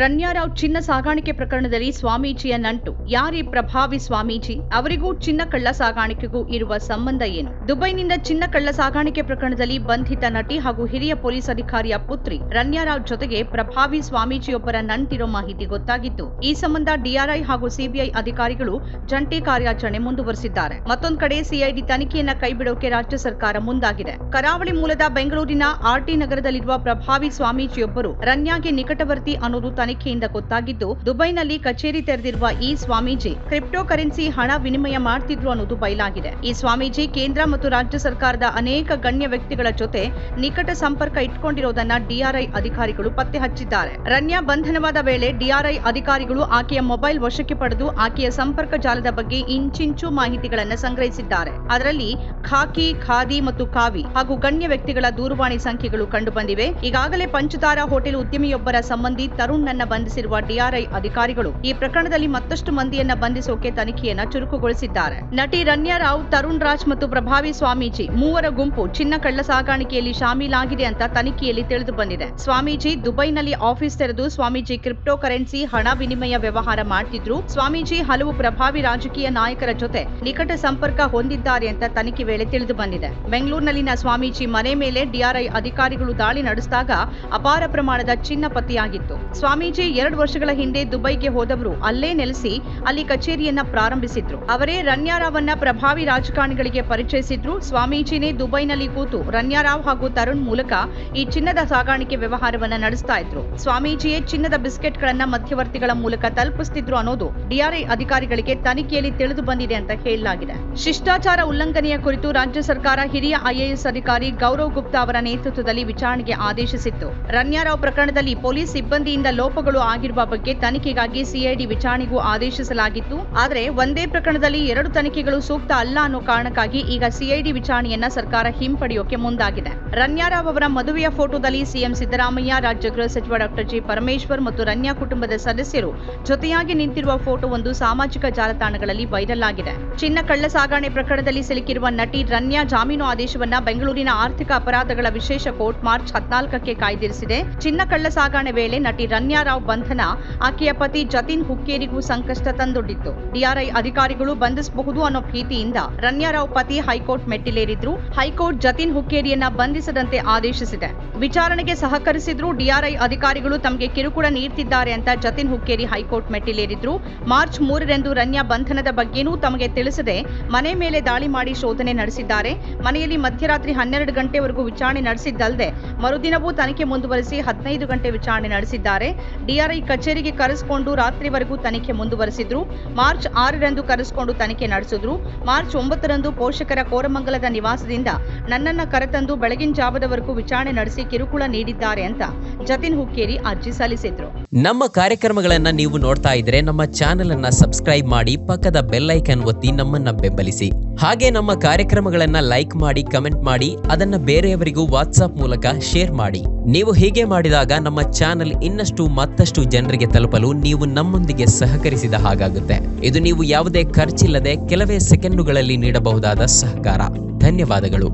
ರನ್ಯಾರಾವ್ ಚಿನ್ನ ಸಾಗಾಣಿಕೆ ಪ್ರಕರಣದಲ್ಲಿ ಸ್ವಾಮೀಜಿಯ ನಂಟು. ಯಾರೀ ಪ್ರಭಾವಿ ಸ್ವಾಮೀಜಿ? ಅವರಿಗೂ ಚಿನ್ನ ಕಳ್ಳ ಸಾಗಾಣಿಕೆಗೂ ಇರುವ ಸಂಬಂಧ ಏನು? ದುಬೈನಿಂದ ಚಿನ್ನ ಕಳ್ಳ ಸಾಗಾಣಿಕೆ ಪ್ರಕರಣದಲ್ಲಿ ಬಂಧಿತ ನಟಿ ಹಾಗೂ ಹಿರಿಯ ಪೊಲೀಸ್ ಅಧಿಕಾರಿಯ ಪುತ್ರಿ ರನ್ಯಾರಾವ್ ಜೊತೆಗೆ ಪ್ರಭಾವಿ ಸ್ವಾಮೀಜಿಯೊಬ್ಬರ ನಂಟಿರೋ ಮಾಹಿತಿ ಗೊತ್ತಾಗಿತ್ತು. ಈ ಸಂಬಂಧ ಡಿಆರ್ಐ ಹಾಗೂ ಸಿಬಿಐ ಅಧಿಕಾರಿಗಳು ಜಂಟಿ ಕಾರ್ಯಾಚರಣೆ ಮುಂದುವರೆಸಿದ್ದಾರೆ. ಮತ್ತೊಂದು ಕಡೆ ಸಿಐಡಿ ತನಿಖೆಯನ್ನ ಕೈಬಿಡೋಕೆ ರಾಜ್ಯ ಸರ್ಕಾರ ಮುಂದಾಗಿದೆ. ಕರಾವಳಿ ಮೂಲದ ಬೆಂಗಳೂರಿನ ಆರ್ಟಿ ನಗರದಲ್ಲಿರುವ ಪ್ರಭಾವಿ ಸ್ವಾಮೀಜಿಯೊಬ್ಬರು ರನ್ಯಾಗೆ ನಿಕಟವರ್ತಿ ಅನ್ನೋದು ತನಿಖೆಯಿಂದ ಗೊತ್ತಾಗಿದ್ದು, ದುಬೈನಲ್ಲಿ ಕಚೇರಿ ತೆರೆದಿರುವ ಈ ಸ್ವಾಮೀಜಿ ಕ್ರಿಪ್ಟೋ ಕರೆನ್ಸಿ ಹಣ ವಿನಿಮಯ ಮಾಡ್ತಿದ್ರು ಅನ್ನೋದು ಬಯಲಾಗಿದೆ. ಈ ಸ್ವಾಮೀಜಿ ಕೇಂದ್ರ ಮತ್ತು ರಾಜ್ಯ ಸರ್ಕಾರದ ಅನೇಕ ಗಣ್ಯ ವ್ಯಕ್ತಿಗಳ ಜೊತೆ ನಿಕಟ ಸಂಪರ್ಕ ಇಟ್ಕೊಂಡಿರೋದನ್ನ ಡಿಆರ್ಐ ಅಧಿಕಾರಿಗಳು ಪತ್ತೆ ಹಚ್ಚಿದ್ದಾರೆ. ರನ್ಯಾ ಬಂಧನವಾದ ವೇಳೆ ಡಿಆರ್ಐ ಅಧಿಕಾರಿಗಳು ಆಕೆಯ ಮೊಬೈಲ್ ವಶಕ್ಕೆ ಪಡೆದು ಆಕೆಯ ಸಂಪರ್ಕ ಜಾಲದ ಬಗ್ಗೆ ಇಂಚಿಂಚು ಮಾಹಿತಿಗಳನ್ನು ಸಂಗ್ರಹಿಸಿದ್ದಾರೆ. ಅದರಲ್ಲಿ ಖಾಕಿ, ಖಾದಿ ಮತ್ತು ಕಾವಿ ಹಾಗೂ ಗಣ್ಯ ವ್ಯಕ್ತಿಗಳ ದೂರವಾಣಿ ಸಂಖ್ಯೆಗಳು ಕಂಡುಬಂದಿವೆ. ಈಗಾಗಲೇ ಪಂಚತಾರಾ ಹೋಟೆಲ್ ಉದ್ಯಮಿಯೊಬ್ಬರ ಸಂಬಂಧಿ ತರುಣ್ ನನ್ನ ಬಂಧಿಸಿರುವ ಡಿಆರ್ಐ ಅಧಿಕಾರಿಗಳು ಈ ಪ್ರಕರಣದಲ್ಲಿ ಮತ್ತಷ್ಟು ಮಂದಿಯನ್ನ ಬಂಧಿಸೋಕೆ ತನಿಖೆಯನ್ನ ಚುರುಕುಗೊಳಿಸಿದ್ದಾರೆ. ನಟಿ ರನ್ಯಾರಾವ್, ತರುಣ್ ರಾಜ್ ಮತ್ತು ಪ್ರಭಾವಿ ಸ್ವಾಮೀಜಿ ಮೂವರ ಗುಂಪು ಚಿನ್ನ ಕಳ್ಳ ಸಾಗಾಣಿಕೆಯಲ್ಲಿ ಶಾಮೀಲಾಗಿದೆ ಅಂತ ತನಿಖೆಯಲ್ಲಿ ತಿಳಿದು ಬಂದಿದೆ. ಸ್ವಾಮೀಜಿ ದುಬೈನಲ್ಲಿ ಆಫೀಸ್ ತೆರೆದು ಸ್ವಾಮೀಜಿ ಕ್ರಿಪ್ಟೋ ಕರೆನ್ಸಿ ಹಣ ವಿನಿಮಯ ವ್ಯವಹಾರ ಮಾಡ್ತಿದ್ರು. ಸ್ವಾಮೀಜಿ ಹಲವು ಪ್ರಭಾವಿ ರಾಜಕೀಯ ನಾಯಕರ ಜೊತೆ ನಿಕಟ ಸಂಪರ್ಕ ಹೊಂದಿದ್ದಾರೆ ಅಂತ ತನಿಖೆ ವೇಳೆ ತಿಳಿದು ಬಂದಿದೆ. ಬೆಂಗಳೂರಿನಲ್ಲಿನ ಸ್ವಾಮೀಜಿ ಮನೆ ಮೇಲೆ ಡಿಆರ್ಐ ಅಧಿಕಾರಿಗಳು ದಾಳಿ ನಡೆಸಿದಾಗ ಅಪಾರ ಪ್ರಮಾಣದ ಚಿನ್ನ ಪತ್ತೆಯಾಗಿತ್ತು. ಸ್ವಾಮೀಜಿ 2 ವರ್ಷಗಳ ಹಿಂದೆ ದುಬೈಗೆ ಹೋದವರು ಅಲ್ಲೇ ನೆಲೆಸಿ ಅಲ್ಲಿ ಕಚೇರಿಯನ್ನ ಪ್ರಾರಂಭಿಸಿದ್ರು. ಅವರೇ ರನ್ಯಾರಾವನ್ನ ಪ್ರಭಾವಿ ರಾಜಕಾರಣಿಗಳಿಗೆ ಪರಿಚಯಿಸಿದ್ರು. ಸ್ವಾಮೀಜಿನೇ ದುಬೈನಲ್ಲಿ ಕೂತು ರನ್ಯಾರಾವ್ ಹಾಗೂ ತರುಣ್ ಮೂಲಕ ಈ ಚಿನ್ನದ ಸಾಗಾಣಿಕೆ ವ್ಯವಹಾರವನ್ನ ನಡೆಸ್ತಾ ಇದ್ರು. ಸ್ವಾಮೀಜಿಯೇ ಚಿನ್ನದ ಬಿಸ್ಕೆಟ್ಗಳನ್ನ ಮಧ್ಯವರ್ತಿಗಳ ಮೂಲಕ ತಲುಪಿಸುತ್ತಿದ್ರು ಅನ್ನೋದು ಡಿಆರ್ಐ ಅಧಿಕಾರಿಗಳಿಗೆ ತನಿಖೆಯಲ್ಲಿ ತಿಳಿದು ಬಂದಿದೆ ಅಂತ ಹೇಳಲಾಗಿದೆ. ಶಿಷ್ಟಾಚಾರ ಉಲ್ಲಂಘನೆಯ ಕುರಿತು ರಾಜ್ಯ ಸರ್ಕಾರ ಹಿರಿಯ ಐಎಎಸ್ ಅಧಿಕಾರಿ ಗೌರವ್ ಗುಪ್ತಾ ಅವರ ನೇತೃತ್ವದಲ್ಲಿ ವಿಚಾರಣೆಗೆ ಆದೇಶಿಸಿತ್ತು. ರನ್ಯಾರಾವ್ ಪ್ರಕರಣದಲ್ಲಿ ಪೊಲೀಸ್ ಸಿಬ್ಬಂದಿಯಿಂದ ಲೋಪಗಳು ಆಗಿರುವ ಬಗ್ಗೆ ತನಿಖೆಗಾಗಿ ಸಿಐಡಿ ವಿಚಾರಣೆಗೂ ಆದೇಶಿಸಲಾಗಿತ್ತು. ಆದರೆ ಒಂದೇ ಪ್ರಕರಣದಲ್ಲಿ 2 ತನಿಖೆಗಳು ಸೂಕ್ತ ಅಲ್ಲ ಅನ್ನೋ ಕಾರಣಕ್ಕಾಗಿ ಈಗ ಸಿಐಡಿ ವಿಚಾರಣೆಯನ್ನ ಸರ್ಕಾರ ಹಿಂಪಡೆಯೋಕೆ ಮುಂದಾಗಿದೆ. ರನ್ಯಾರಾವ್ ಅವರ ಮದುವೆಯ ಫೋಟೋದಲ್ಲಿ ಸಿಎಂ ಸಿದ್ದರಾಮಯ್ಯ, ರಾಜ್ಯ ಗೃಹ ಸಚಿವ ಡಾಕ್ಟರ್ ಜಿ ಪರಮೇಶ್ವರ್ ಮತ್ತು ರನ್ಯಾ ಕುಟುಂಬದ ಸದಸ್ಯರು ಜೊತೆಯಾಗಿ ನಿಂತಿರುವ ಫೋಟೋ ಒಂದು ಸಾಮಾಜಿಕ ಜಾಲತಾಣಗಳಲ್ಲಿ ವೈರಲ್ ಆಗಿದೆ. ಚಿನ್ನ ಕಳ್ಳ ಸಾಗಣೆ ಪ್ರಕರಣದಲ್ಲಿ ಸಿಲುಕಿರುವ ನಟಿ ರನ್ಯಾ ಜಾಮೀನು ಆದೇಶವನ್ನ ಬೆಂಗಳೂರಿನ ಆರ್ಥಿಕ ಅಪರಾಧಗಳ ವಿಶೇಷ ಕೋರ್ಟ್ ಮಾರ್ಚ್ 14ಕ್ಕೆ ಕಾಯ್ದಿರಿಸಿದೆ. ಚಿನ್ನ ಕಳ್ಳ ಸಾಗಣೆ ವೇಳೆ ನಟಿ ರನ್ಯಾರಾವ್ ಬಂಧನ ಆಕೆಯ ಪತಿ ಜತಿನ್ ಹುಕ್ಕೇರಿಗೂ ಸಂಕಷ್ಟ ತಂದೊಡ್ಡಿತ್ತು. ಡಿಆರ್ಐ ಅಧಿಕಾರಿಗಳು ಬಂಧಿಸಬಹುದು ಅನ್ನೋ ಭೀತಿಯಿಂದ ರನ್ಯಾರಾವ್ ಪತಿ ಹೈಕೋರ್ಟ್ ಮೆಟ್ಟಿಲೇರಿದ್ರು. ಹೈಕೋರ್ಟ್ ಜತಿನ್ ಹುಕ್ಕೇರಿಯನ್ನ ಬಂಧಿಸದಂತೆ ಆದೇಶಿಸಿದೆ. ವಿಚಾರಣೆಗೆ ಸಹಕರಿಸಿದ್ರು. ಡಿಆರ್ಐ ಅಧಿಕಾರಿಗಳು ತಮಗೆ ಕಿರುಕುಳ ನೀಡುತ್ತಿದ್ದಾರೆ ಅಂತ ಜತಿನ್ ಹುಕ್ಕೇರಿ ಹೈಕೋರ್ಟ್ ಮೆಟ್ಟಿಲೇರಿದ್ರು. ಮಾರ್ಚ್ 3ರಂದು ರನ್ಯಾ ಬಂಧನದ ಬಗ್ಗೆನೂ ತಮಗೆ ತಿಳಿಸದೆ ಮನೆ ಮೇಲೆ ದಾಳಿ ಮಾಡಿ ಶೋಧನೆ ನಡೆಸಿದ್ದಾರೆ. ಮನೆಯಲ್ಲಿ ಮಧ್ಯರಾತ್ರಿ 12 ಗಂಟೆವರೆಗೂ ವಿಚಾರಣೆ ನಡೆಸಿದ್ದಲ್ಲದೆ ಮರುದಿನವೂ ತನಿಖೆ ಮುಂದುವರೆಸಿ 15 ಗಂಟೆ ವಿಚಾರಣೆ ನಡೆಸಿದ್ದಾರೆ. ಡಿಆರ್ಐ ಕಚೇರಿಗೆ ಕರೆಸಿಕೊಂಡು ರಾತ್ರಿವರೆಗೂ ತನಿಖೆ ಮುಂದುವರೆಸಿದ್ರು. ಮಾರ್ಚ್ 6ರಂದು ಕರೆಸಿಕೊಂಡು ತನಿಖೆ ನಡೆಸಿದ್ರು. ಮಾರ್ಚ್ 9ರಂದು ಪೋಷಕರ ಕೋರಮಂಗಲದ ನಿವಾಸದಿಂದ ನನ್ನನ್ನ ಕರೆತಂದು ಬೆಳಗಿನ ಜಾವದವರೆಗೂ ವಿಚಾರಣೆ ನಡೆಸಿ ಕಿರುಕುಳ ನೀಡಿದ್ದಾರೆ ಅಂತ ಜತಿನ್ ಹುಕ್ಕೇರಿ ಅರ್ಜಿ ಸಲ್ಲಿಸಿದ್ರು. ನಮ್ಮ ಕಾರ್ಯಕ್ರಮಗಳನ್ನ ನೀವು ನೋಡ್ತಾ ಇದ್ರೆ ನಮ್ಮ ಚಾನೆಲ್ ಅನ್ನ ಸಬ್ಸ್ಕ್ರೈಬ್ ಮಾಡಿ, ಪಕ್ಕದ ಬೆಲ್ ಐಕಾನ್ ಒತ್ತಿ ನಮ್ಮನ್ನ ಬೆಂಬಲಿಸಿ. ಹಾಗೆ ನಮ್ಮ ಕಾರ್ಯಕ್ರಮಗಳನ್ನ ಲೈಕ್ ಮಾಡಿ, ಕಮೆಂಟ್ ಮಾಡಿ, ಅದನ್ನ ಬೇರೆಯವರಿಗೂ ವಾಟ್ಸ್ಆಪ್ ಮೂಲಕ ಶೇರ್ ಮಾಡಿ. ನೀವು ಹೀಗೆ ಮಾಡಿದಾಗ ನಮ್ಮ ಚಾನೆಲ್ ಇನ್ನಷ್ಟು ಮತ್ತಷ್ಟು ಜನರಿಗೆ ತಲುಪಲು ನೀವು ನಮ್ಮೊಂದಿಗೆ ಸಹಕರಿಸಿದ ಹಾಗಾಗುತ್ತೆ. ಇದು ನೀವು ಯಾವುದೇ ಖರ್ಚಿಲ್ಲದೆ ಕೆಲವೇ ಸೆಕೆಂಡುಗಳಲ್ಲಿ ನೀಡಬಹುದಾದ ಸಹಕಾರ. ಧನ್ಯವಾದಗಳು.